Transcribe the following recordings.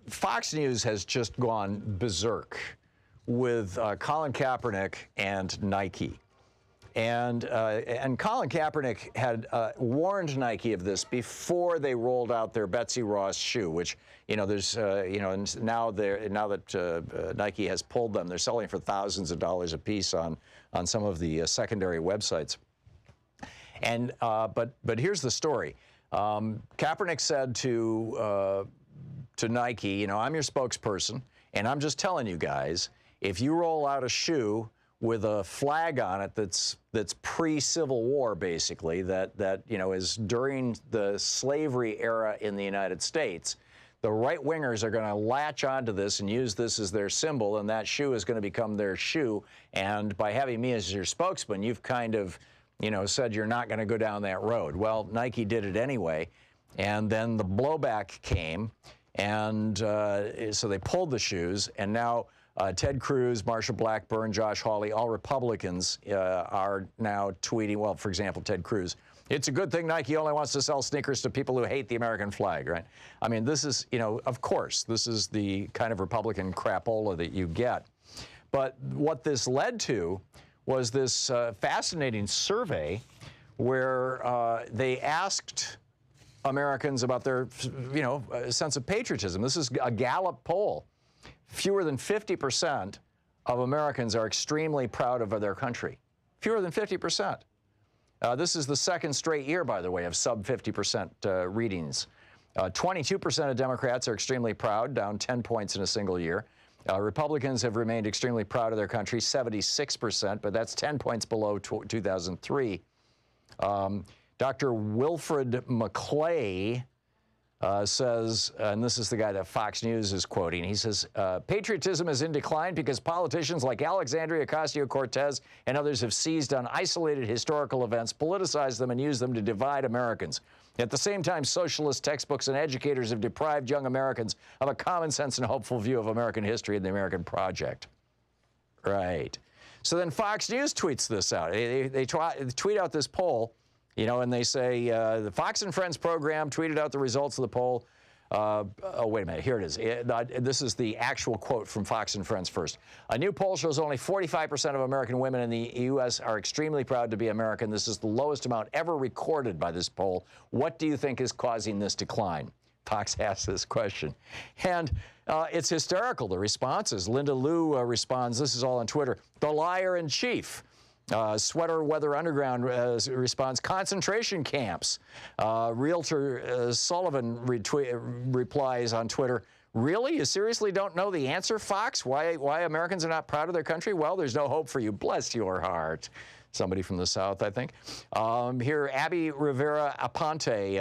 Fox News has just gone berserk with Colin Kaepernick and Nike. And Colin Kaepernick had warned Nike of this before they rolled out their Betsy Ross shoe, which, there's, and now that Nike has pulled them, they're selling for thousands of dollars a piece on some of the secondary websites. And but here's the story. Kaepernick said to Nike, I'm your spokesperson, and I'm just telling you guys, if you roll out a shoe with a flag on it that's pre-Civil War, basically, that is during the slavery era in the United States, the right-wingers are going to latch onto this and use this as their symbol, and that shoe is going to become their shoe. And by having me as your spokesman, you've kind of, said you're not going to go down that road. Well, Nike did it anyway, and then the blowback came, and so they pulled the shoes, and now Ted Cruz, Marsha Blackburn, Josh Hawley, all Republicans are now tweeting, well, for example, Ted Cruz, it's a good thing Nike only wants to sell sneakers to people who hate the American flag, right? I mean, this is, of course, this is the kind of Republican crapola that you get. But what this led to was this fascinating survey where they asked Americans about their, sense of patriotism. This is a Gallup poll. Fewer than 50% of Americans are extremely proud of their country. Fewer than 50%. This is the second straight year, by the way, of sub 50% readings. 22% of Democrats are extremely proud, down 10 points in a single year. Republicans have remained extremely proud of their country, 76%, but that's 10 points below 2003. Dr. Wilfred McClay says, and this is the guy that Fox News is quoting, he says, patriotism is in decline because politicians like Alexandria Ocasio-Cortez and others have seized on isolated historical events, politicized them, and used them to divide Americans. At the same time, socialist textbooks and educators have deprived young Americans of a common sense and hopeful view of American history and the American project. Right. So then Fox News tweets this out. They tweet out this poll. And they say, the Fox and Friends program tweeted out the results of the poll. Oh, wait a minute. Here it is. This is the actual quote from Fox and Friends first. A new poll shows only 45% of American women in the U.S. are extremely proud to be American. This is the lowest amount ever recorded by this poll. What do you think is causing this decline? Fox asked this question. And it's hysterical, the responses. Linda Liu responds, this is all on Twitter, the liar in chief. Sweater Weather Underground responds, concentration camps. Realtor Sullivan replies on Twitter, really? You seriously don't know the answer, Fox? Why Americans are not proud of their country? Well, there's no hope for you. Bless your heart. Somebody from the South, I think. Here, Abby Rivera Aponte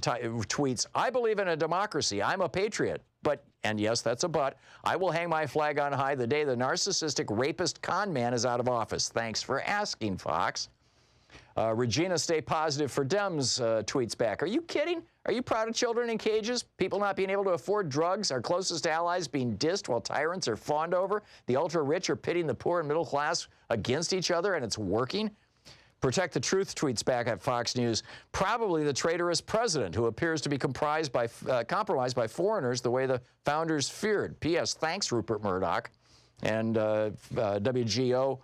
tweets, I believe in a democracy. I'm a patriot. But, and yes, that's a but, I will hang my flag on high the day the narcissistic rapist con man is out of office. Thanks for asking, Fox. Regina Stay Positive for Dems tweets back, are you kidding? Are you proud of children in cages? People not being able to afford drugs? Our closest allies being dissed while tyrants are fawned over? The ultra-rich are pitting the poor and middle class against each other, and it's working? Protect the Truth tweets back at Fox News, probably the traitorous president who appears to be compromised by foreigners the way the founders feared. P.S. Thanks, Rupert Murdoch. And WGO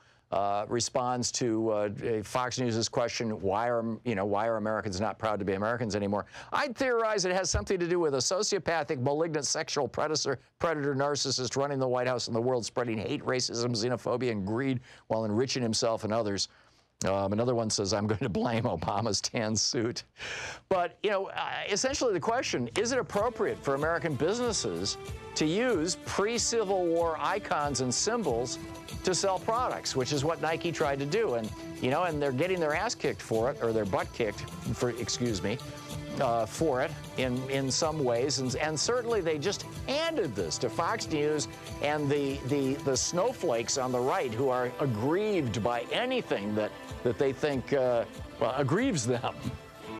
responds to Fox News' question, why are Americans not proud to be Americans anymore? I'd theorize it has something to do with a sociopathic, malignant, sexual predator narcissist running the White House and the world, spreading hate, racism, xenophobia, and greed while enriching himself and others. Another one says, I'm going to blame Obama's tan suit. But, essentially the question, is it appropriate for American businesses to use pre-Civil War icons and symbols to sell products, which is what Nike tried to do. And, and they're getting their ass kicked for it, or their butt kicked, for it in some ways. And certainly they just handed this to Fox News and the snowflakes on the right who are aggrieved by anything that they think aggrieves them.